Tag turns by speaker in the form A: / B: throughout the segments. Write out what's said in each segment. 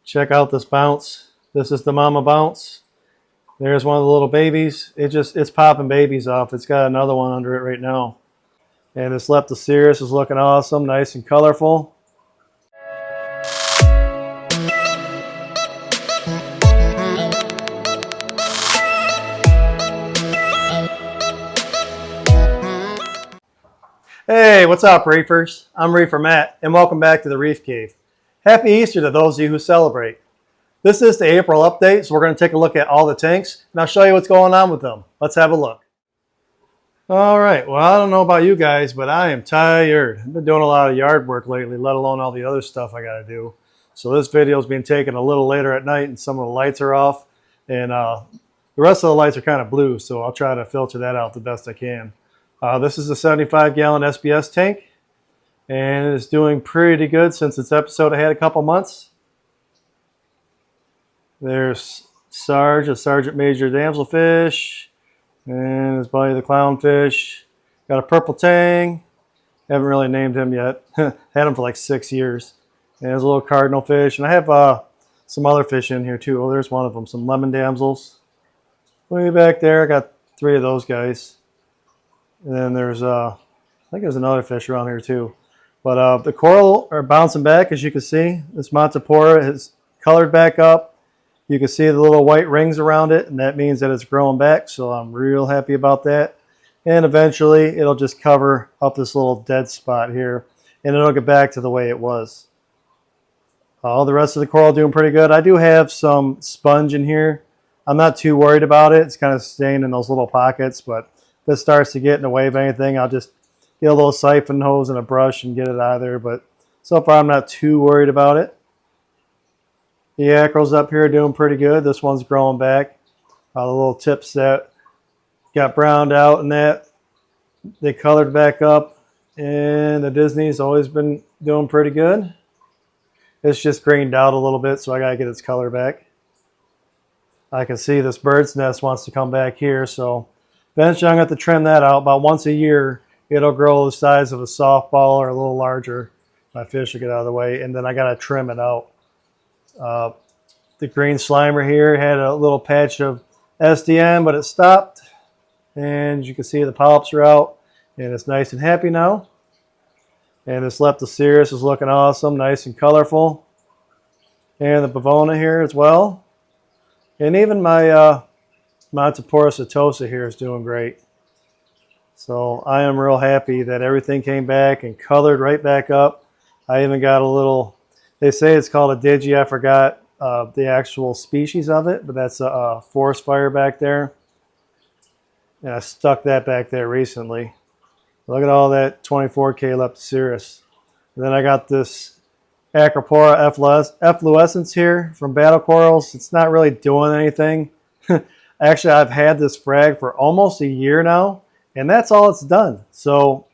A: Check out this bounce. This is the mama bounce. There's one of the little babies. It's popping babies off. It's got another one under it right now. And this Leptocerus is looking awesome, nice and colorful. Hey, what's up, Reefers? I'm Reefer Matt, and welcome back to the Reef Cave. Happy Easter to those of you who celebrate. This is the April update, so we're going to take a look at all the tanks, and I'll show you what's going on with them. Let's have a look. All right, well, I don't know about you guys, but I am tired. I've been doing a lot of yard work lately, let alone all the other stuff I got to do. So this video is being taken a little later at night, and some of the lights are off, and the rest of the lights are kind of blue, so I'll try to filter that out the best I can. This is a 75-gallon SPS tank, and it's doing pretty good since its episode I had a couple months. There's Sarge, a Sergeant Major damselfish, and his buddy the clownfish. Got a purple tang. Haven't really named him yet. Had him for like 6 years. And there's a little cardinal fish, and I have some other fish in here too. Oh, there's one of them, some lemon damsels. Way back there, I got 3 of those guys. And then there's, I think there's another fish around here too. But the coral are bouncing back, as you can see. This Acroppora has colored back up. You can see the little white rings around it, and that means that it's growing back. So I'm real happy about that. And eventually, it'll just cover up this little dead spot here, and it'll get back to the way it was. All the rest of the coral doing pretty good. I do have some sponge in here. I'm not too worried about it. It's kind of staying in those little pockets, but if it starts to get in the way of anything, I'll just get a little siphon hose and a brush and get it out of there. But so far, I'm not too worried about it. The acros up here are doing pretty good. This one's growing back. The little tips that got browned out and that, they colored back up. And the Disney's always been doing pretty good. It's just greened out a little bit, so I got to get its color back. I can see this bird's nest wants to come back here, so eventually I'm going to have to trim that out. About once a year, it'll grow the size of a softball or a little larger. My fish will get out of the way, and then I got to trim it out. The green slimer here had a little patch of SDN, but it stopped. And you can see the polyps are out, and it's nice and happy now. And this Leptocerus is looking awesome, nice and colorful. And the Bavona here as well. And even my Acroppora setosa here is doing great. So I am real happy that everything came back and colored right back up. I even got a little, they say it's called a digi. I forgot the actual species of it, but that's a forest fire back there. And I stuck that back there recently. Look at all that 24K Leptocerus. And then I got this Acroppora efflorescens here from Battle Corals. It's not really doing anything. Actually, I've had this frag for almost a year now, and that's all it's done. So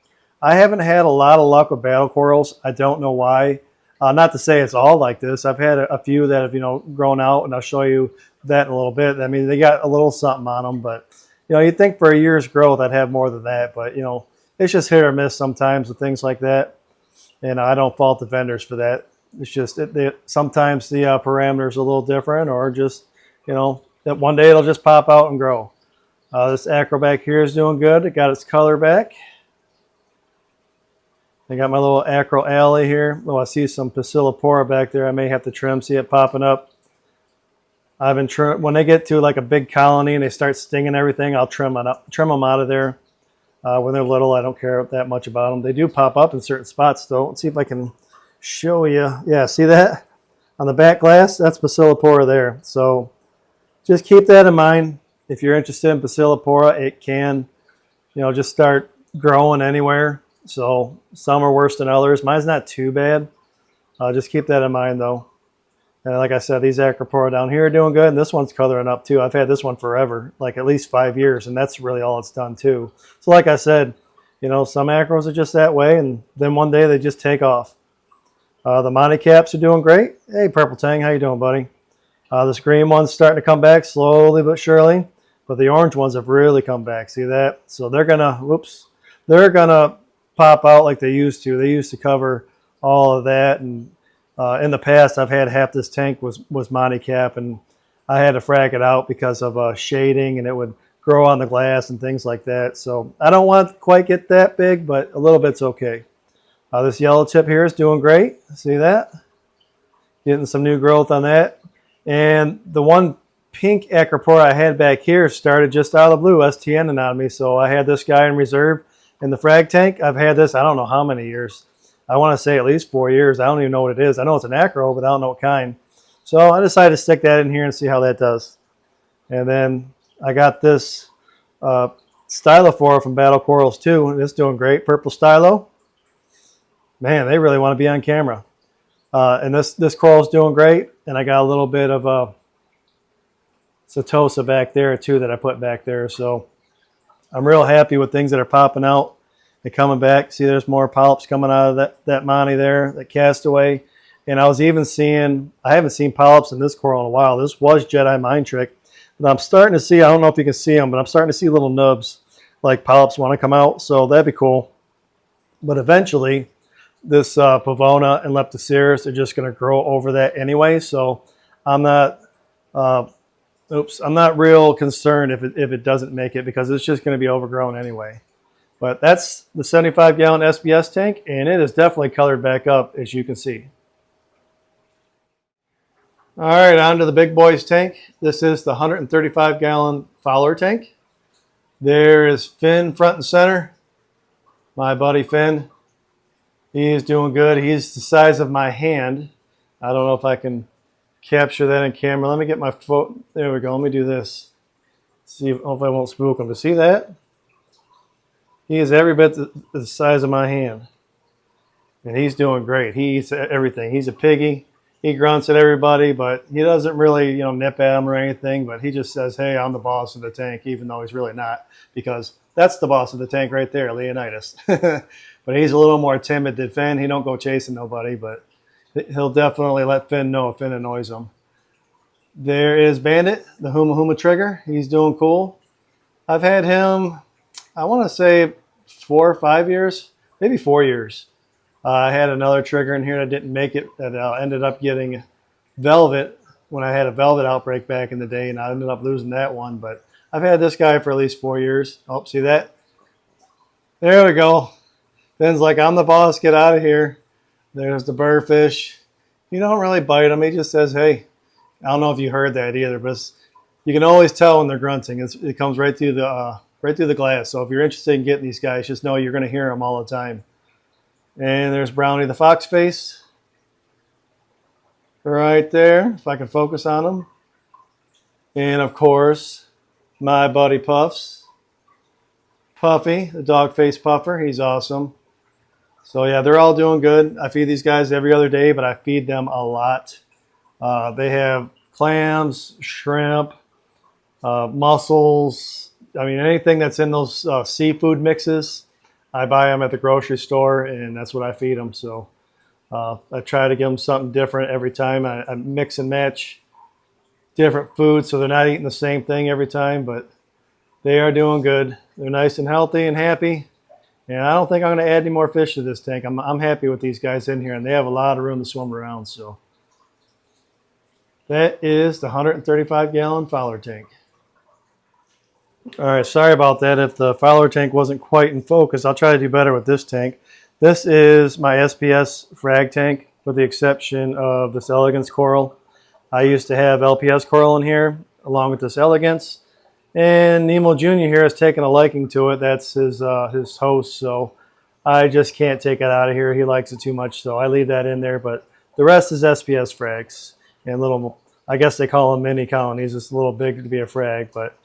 A: I haven't had a lot of luck with Battle Corals. I don't know why. Not to say it's all like this. I've had a few that have, grown out, and I'll show you that in a little bit. I mean, they got a little something on them, but, you'd think for a year's growth I'd have more than that. But, it's just hit or miss sometimes with things like that. And I don't fault the vendors for that. It's just sometimes the parameters are a little different, or just, that one day it'll just pop out and grow. This acro back here is doing good. It got its color back. I got my little acro alley here. Oh, I see some Acroppora back there. I may have to trim. See it popping up. I've been when they get to like a big colony and they start stinging everything, I'll trim them out of there. When they're little, I don't care that much about them. They do pop up in certain spots though. Let's see if I can show you. Yeah, see that on the back glass? That's Acroppora there. So just keep that in mind. If you're interested in Acroppora, it can, just start growing anywhere. So some are worse than others. Mine's not too bad. Just keep that in mind though. And like I said, these Acroppora down here are doing good. And this one's coloring up too. I've had this one forever, like at least 5 years. And that's really all it's done too. So like I said, some acros are just that way. And then one day they just take off. The Monty Caps are doing great. Hey, Purple Tang, how you doing, buddy? This green one's starting to come back slowly but surely. But the orange ones have really come back. See that? So they're going to pop out like they used to. They used to cover all of that, and In the past, I've had half this tank was Monte Cap, and I had to frag it out because of shading, and it would grow on the glass and things like that. So I don't want to quite get that big, but a little bit's okay. This yellow tip here is doing great. See that? Getting some new growth on that. And the one pink Acroppora I had back here started just out of the blue, STNing on me. So I had this guy in reserve in the frag tank. I've had this, I don't know how many years. I want to say at least 4 years. I don't even know what it is. I know it's an acro, but I don't know what kind. So I decided to stick that in here and see how that does. And then I got this stylophora from Battle Corals too, and it's doing great. Purple stylo. Man, they really want to be on camera. And this coral's doing great. And I got a little bit of Setosa back there too that I put back there. So I'm real happy with things that are popping out and coming back. See, there's more polyps coming out of that Monty there, that castaway. And I was even seeing, I haven't seen polyps in this coral in a while. This was Jedi Mind Trick. But I'm starting to see, I don't know if you can see them, but I'm starting to see little nubs like polyps want to come out. So that'd be cool. But eventually, this Pavona and Leptocerus are just going to grow over that anyway. So I'm not, I'm not real concerned if it doesn't make it, because it's just going to be overgrown anyway. But that's the 75-gallon SPS tank, and it is definitely colored back up, as you can see. All right, on to the big boys tank. This is the 135-gallon Fowler tank. There is Finn front and center. My buddy Finn. He is doing good. He's the size of my hand. I don't know if I can capture that in camera. Let me get my foot. There we go. Let me do this. See if I won't spook him. To see that? He is every bit the size of my hand. And he's doing great. He eats everything. He's a piggy. He grunts at everybody, but he doesn't really, nip at them or anything. But he just says, hey, I'm the boss of the tank, even though he's really not, because that's the boss of the tank right there, Leonidas. But he's a little more timid than Finn. He don't go chasing nobody, but he'll definitely let Finn know if Finn annoys him. There is Bandit, the Huma Huma trigger. He's doing cool. I've had him, I want to say 4 or 5 years, maybe 4 years. I had another trigger in here that didn't make it, that ended up getting velvet when I had a velvet outbreak back in the day, and I ended up losing that one. But I've had this guy for at least 4 years. Oh, see that? There we go. Finn's like, I'm the boss, get out of here. There's the burrfish. You don't really bite him. He just says, hey. I don't know if you heard that either, but you can always tell when they're grunting. It comes right through the glass. So if you're interested in getting these guys, just know you're going to hear them all the time. And there's Brownie the fox face. Right there, if I can focus on him. And of course, my buddy Puffs. Puffy, the dog face puffer, he's awesome. So yeah, they're all doing good. I feed these guys every other day, but I feed them a lot. They have clams, shrimp, mussels. I mean, anything that's in those seafood mixes, I buy them at the grocery store, and that's what I feed them. So I try to give them something different every time. I mix and match different foods so they're not eating the same thing every time, but they are doing good. They're nice and healthy and happy. And I don't think I'm going to add any more fish to this tank. I'm happy with these guys in here, and they have a lot of room to swim around. So that is the 135-gallon Fowler tank. All right, sorry about that. If the Fowler tank wasn't quite in focus, I'll try to do better with this tank. This is my SPS Frag Tank, with the exception of this Elegance coral. I used to have LPS coral in here, along with this Elegance. And Nemo Jr. here has taken a liking to it. That's his host, so I just can't take it out of here. He likes it too much, so I leave that in there. But the rest is SPS frags. And little, I guess they call them mini colonies. It's a little big to be a frag, but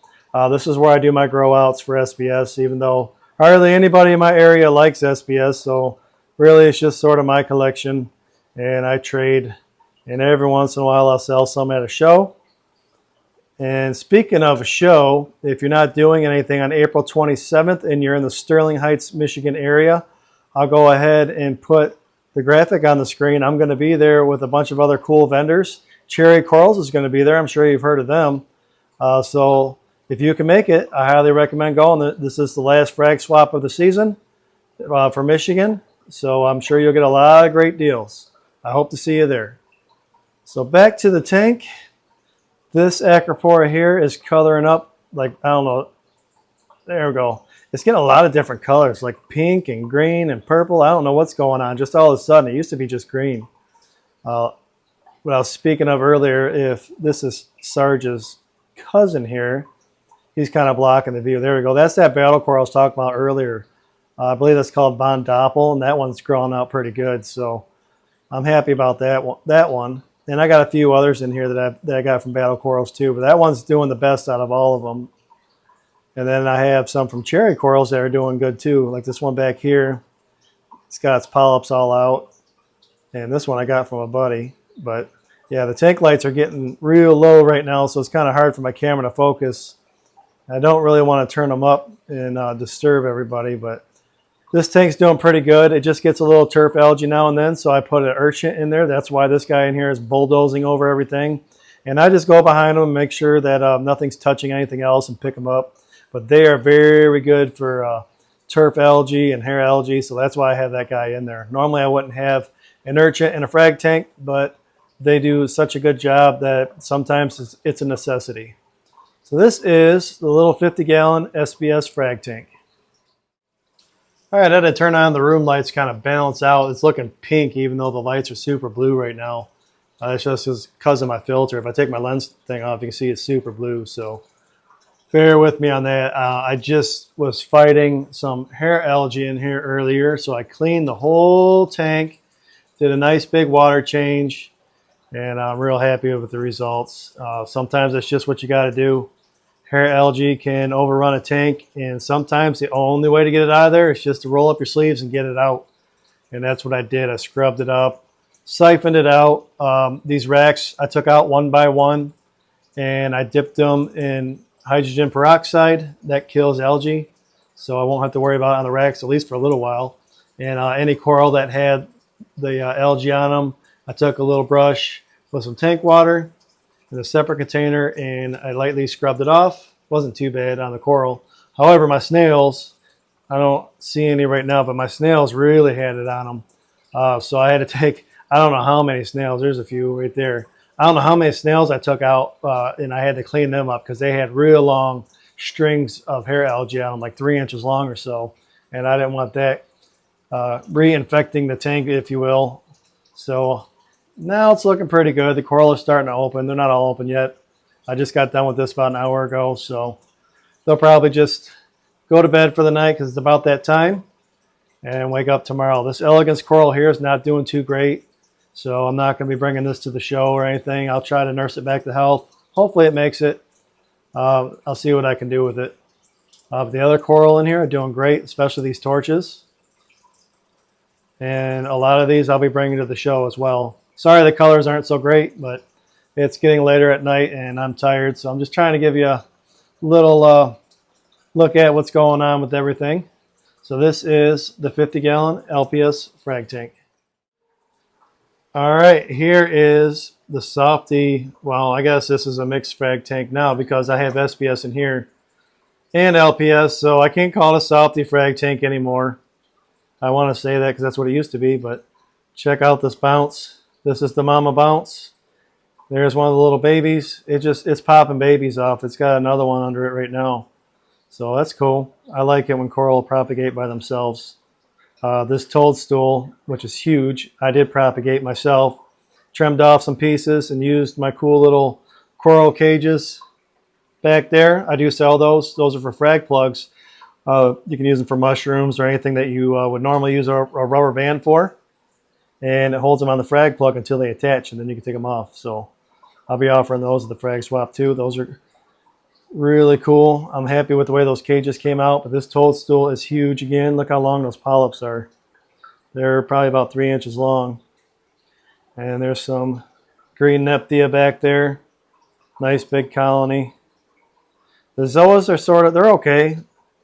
A: this is where I do my grow outs for SPS, even though hardly anybody in my area likes SPS. So really it's just sort of my collection, and I trade. And every once in a while I'll sell some at a show. And speaking of a show, if you're not doing anything on April 27th and you're in the Sterling Heights, Michigan area, I'll go ahead and put the graphic on the screen. I'm going to be there with a bunch of other cool vendors. Cherry Corals is going to be there. I'm sure you've heard of them. So if you can make it, I highly recommend going. This is the last frag swap of the season for Michigan. So I'm sure you'll get a lot of great deals. I hope to see you there. So back to the tank. This Acroppora here is coloring up like, I don't know, there we go. It's getting a lot of different colors, like pink and green and purple. I don't know what's going on. Just all of a sudden, it used to be just green. What I was speaking of earlier, if this is Sarge's cousin here, he's kind of blocking the view. There we go. That's that battle coral I was talking about earlier. I believe that's called Bambu, and that one's growing out pretty good. So I'm happy about that one. And I got a few others in here that I got from battle corals too, but that one's doing the best out of all of them. And then I have some from cherry corals that are doing good too, like this one back here. It's got its polyps all out. And this one I got from a buddy. But yeah, the tank lights are getting real low right now, so it's kind of hard for my camera to focus. I don't really want to turn them up and disturb everybody, but this tank's doing pretty good. It just gets a little turf algae now and then, so I put an urchin in there. That's why this guy in here is bulldozing over everything. And I just go behind them and make sure that nothing's touching anything else and pick them up. But they are very good for turf algae and hair algae, so that's why I have that guy in there. Normally I wouldn't have an urchin in a frag tank, but they do such a good job that sometimes it's a necessity. So this is the little 50-gallon SPS Frag Tank. All right, I had to turn on the room lights, kind of balance out. It's looking pink even though the lights are super blue right now. It's just because of my filter. If I take my lens thing off, you can see it's super blue, so bear with me on that. I just was fighting some hair algae in here earlier, so I cleaned the whole tank, did a nice big water change, and I'm real happy with the results. Sometimes that's just what you got to do. Hair algae can overrun a tank, and sometimes the only way to get it out of there is just to roll up your sleeves and get it out. And that's what I did. I scrubbed it up, siphoned it out. These racks I took out one by one, and I dipped them in hydrogen peroxide. That kills algae, so I won't have to worry about it on the racks, at least for a little while. And any coral that had the algae on them, I took a little brush with some tank water in a separate container, and I lightly scrubbed it off. Wasn't too bad on the coral. However, my snails, I don't see any right now, but my snails really had it on them. So I had to take, I don't know how many snails, there's a few right there. I don't know how many snails I took out, and I had to clean them up because they had real long strings of hair algae on them, like 3 inches long or so. And I didn't want that reinfecting the tank, if you will. So now it's looking pretty good. The coral is starting to open. They're not all open yet. I just got done with this about an hour ago, so they'll probably just go to bed for the night because it's about that time and wake up tomorrow. This elegance coral here is not doing too great, so I'm not going to be bringing this to the show or anything. I'll try to nurse it back to health. Hopefully it makes it. I'll see what I can do with it. The other coral in here are doing great, especially these torches. And a lot of these I'll be bringing to the show as well. Sorry the colors aren't so great, but it's getting later at night and I'm tired, so I'm just trying to give you a little look at what's going on with everything. So this is the 50-gallon LPS Frag Tank. All right, here is the softy. Well, I guess this is a mixed frag tank now because I have SPS in here and LPS, so I can't call it a softy frag tank anymore. I want to say that because that's what it used to be, but check out this bounce. This is the mama bounce. There's one of the little babies. It's popping babies off. It's got another one under it right now. So that's cool. I like it when coral propagate by themselves. This toadstool, which is huge, I did propagate myself. Trimmed off some pieces and used my cool little coral cages back there. I do sell those. Those are for frag plugs. You can use them for mushrooms or anything that you would normally use a rubber band for. And it holds them on the frag plug until they attach, and then you can take them off. So I'll be offering those at the frag swap too. Those are really cool. I'm happy with the way those cages came out, but this toadstool is huge again. Look how long those polyps are. They're probably about 3 inches long. And there's some green Neptune back there. Nice big colony. The zoas are they're okay.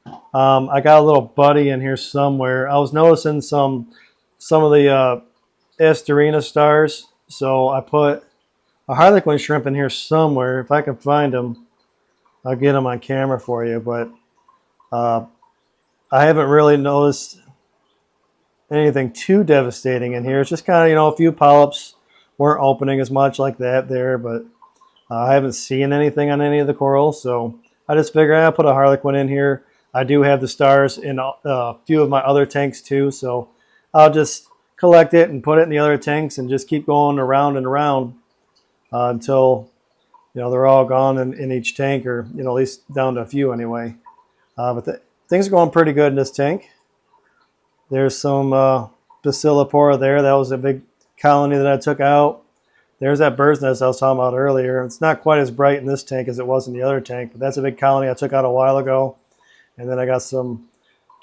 A: I got a little buddy in here somewhere. I was noticing some of the Esterina stars, so I put a harlequin shrimp in here somewhere. If I can find them, I'll get them on camera for you, but I haven't really noticed anything too devastating in here. It's just kind of, you know, a few polyps weren't opening as much like that there, but I haven't seen anything on any of the corals, so I just figured I'll put a harlequin in here. I do have the stars in a few of my other tanks too, so I'll just collect it and put it in the other tanks and just keep going around and around until, you know, they're all gone in each tank, or, you know, at least down to a few anyway. But things are going pretty good in this tank. There's some Bacillopora there. That was a big colony that I took out. There's that bird's nest I was talking about earlier. It's not quite as bright in this tank as it was in the other tank, but that's a big colony I took out a while ago. And then I got some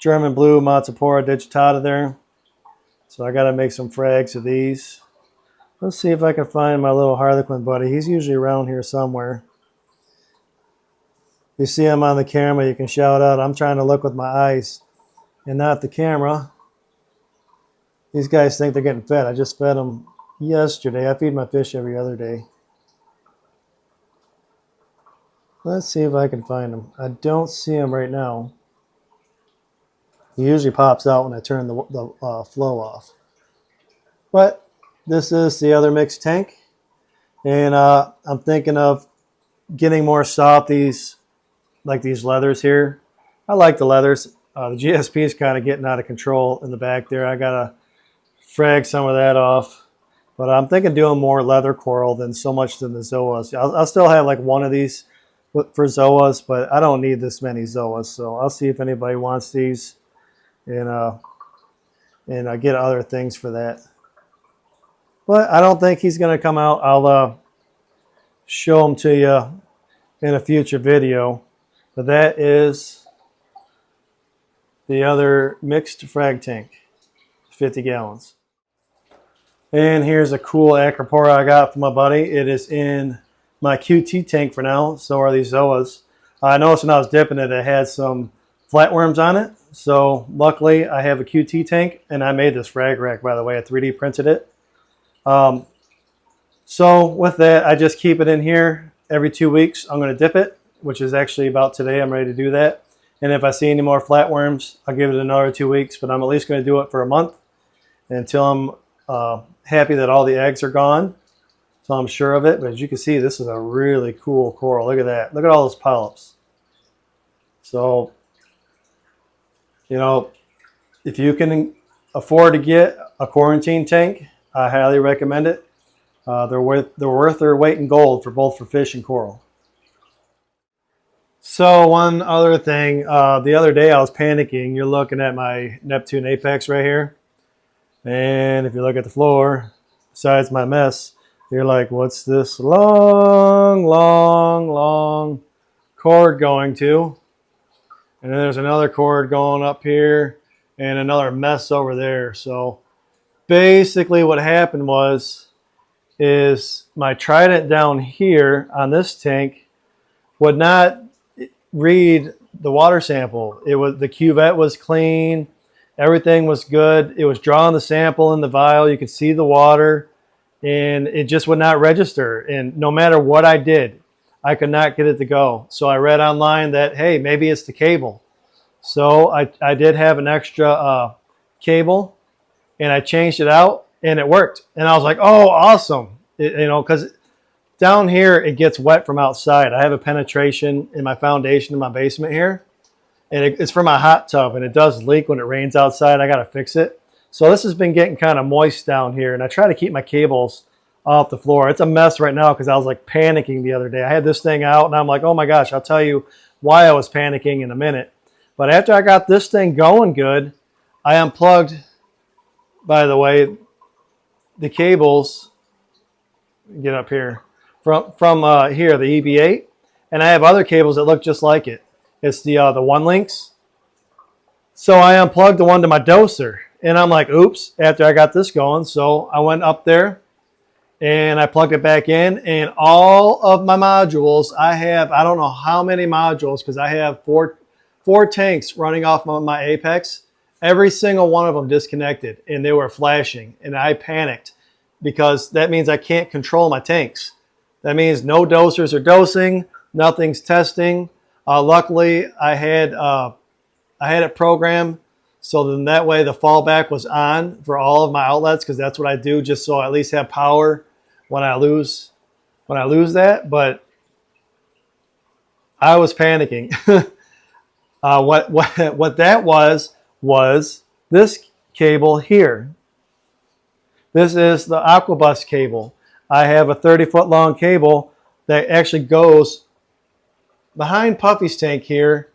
A: German blue Matsopora digitata there. So I got to make some frags of these. Let's see if I can find my little harlequin buddy. He's usually around here somewhere. If you see him on the camera, you can shout out. I'm trying to look with my eyes and not the camera. These guys think they're getting fed. I just fed them yesterday. I feed my fish every other day. Let's see if I can find him. I don't see him right now. He usually pops out when I turn the flow off. But this is the other mixed tank. And I'm thinking of getting more softies, like these leathers here. I like the leathers. The GSP is kind of getting out of control in the back there. I got to frag some of that off. But I'm thinking doing more leather coral than so much than the zoas. I'll still have like one of these for zoas, but I don't need this many zoas. So I'll see if anybody wants these, and get other things for that. But I don't think he's going to come out. I'll show him to you in a future video. But that is the other mixed frag tank, 50 gallons. And here's a cool Acroppora I got from my buddy. It is in my QT tank for now. So are these zoas. I noticed when I was dipping it, it had some flatworms on it. So luckily I have a QT tank, and I made this frag rack, by the way. I 3D printed it. So with that, I just keep it in here every 2 weeks. I'm going to dip it, which is actually about today. I'm ready to do that. And if I see any more flatworms, I'll give it another 2 weeks, but I'm at least going to do it for a month until I'm happy that all the eggs are gone. So I'm sure of it. But as you can see, this is a really cool coral. Look at that. Look at all those polyps. So, you know, if you can afford to get a quarantine tank, I highly recommend it. They're worth their weight in gold for both for fish and coral. So one other thing, the other day I was panicking. You're looking at my Neptune Apex right here. And if you look at the floor, besides my mess, you're like, what's this long, long, long cord going to? And then there's another cord going up here and another mess over there. So basically what happened is my trident down here on this tank would not read the water sample. The cuvette was clean. Everything was good. It was drawing the sample in the vial. You could see the water, and it just would not register. And no matter what I did, I could not get it to go. So I read online that, hey, maybe it's the cable. So I did have an extra cable, and I changed it out, and it worked. And I was like, oh, awesome. You know, because down here, it gets wet from outside. I have a penetration in my foundation in my basement here. And it's for my hot tub, and it does leak when it rains outside. I got to fix it. So this has been getting kind of moist down here, and I try to keep my cables off the floor. It's a mess right now because I was like panicking the other day. I had this thing out, and I'm like, oh my gosh, I'll tell you why I was panicking in a minute. But after I got this thing going good, I unplugged, by the way, the cables, get up here, from here, the EB8, and I have other cables that look just like it. It's the one links. So I unplugged the one to my doser, and I'm like, oops, after I got this going. So I went up there and I plugged it back in, and all of my modules, I don't know how many modules, because I have four tanks running off my Apex. Every single one of them disconnected, and they were flashing, and I panicked because that means I can't control my tanks. That means no dosers are dosing, nothing's testing. Luckily, I had it programmed So then that way the fallback was on for all of my outlets, because that's what I do, just so I at least have power when I lose that. But I was panicking. What that was this cable here. This is the Aquabus cable. I have a 30-foot long cable that actually goes behind Puffy's tank here,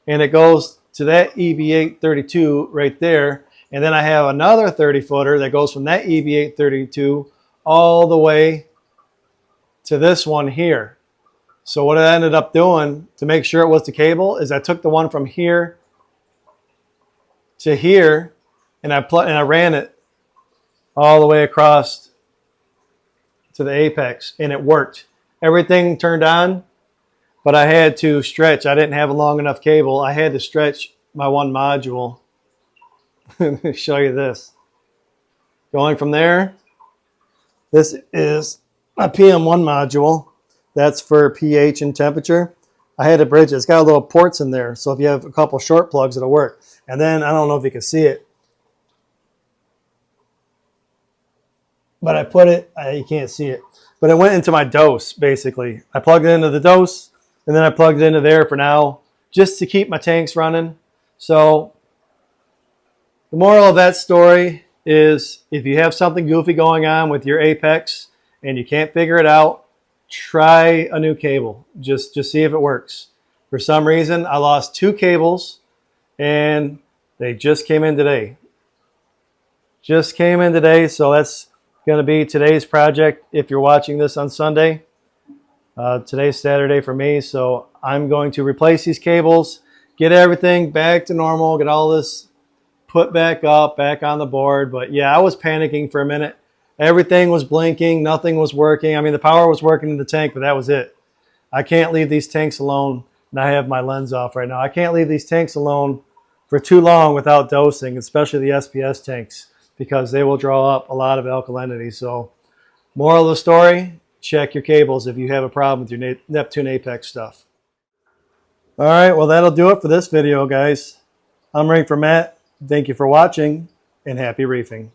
A: and it goes to that EB832 right there. And then I have another 30-footer that goes from that EB832 all the way to this one here. So what I ended up doing to make sure it was the cable is I took the one from here to here, and I ran it all the way across to the apex, and it worked. Everything turned on, but I had to stretch. I didn't have a long enough cable. I had to stretch my one module. Let me show you this. Going from there, this is a PM1 module. That's for pH and temperature. I had to bridge it. It's got little ports in there, so if you have a couple short plugs, it'll work. And then, I don't know if you can see it, but I put it, you can't see it, but it went into my dose, basically. I plugged it into the dose, and then I plugged it into there for now, just to keep my tanks running. So the moral of that story is, if you have something goofy going on with your Apex and you can't figure it out, try a new cable. Just see if it works. For some reason, I lost 2 cables, and they just came in today. So that's going to be today's project if you're watching this on Sunday. Today's Saturday for me, so I'm going to replace these cables, get everything back to normal, get all this put back up, back on the board. But yeah, I was panicking for a minute. Everything was blinking, nothing was working. I mean, the power was working in the tank, but that was it. I can't leave these tanks alone, and I have my lens off right now. I can't leave these tanks alone for too long without dosing, especially the SPS tanks, because they will draw up a lot of alkalinity. So moral of the story, check your cables if you have a problem with your Neptune Apex stuff. All right, well, that'll do it for this video, guys. I'm Reefer Matt. Thank you for watching, and happy reefing.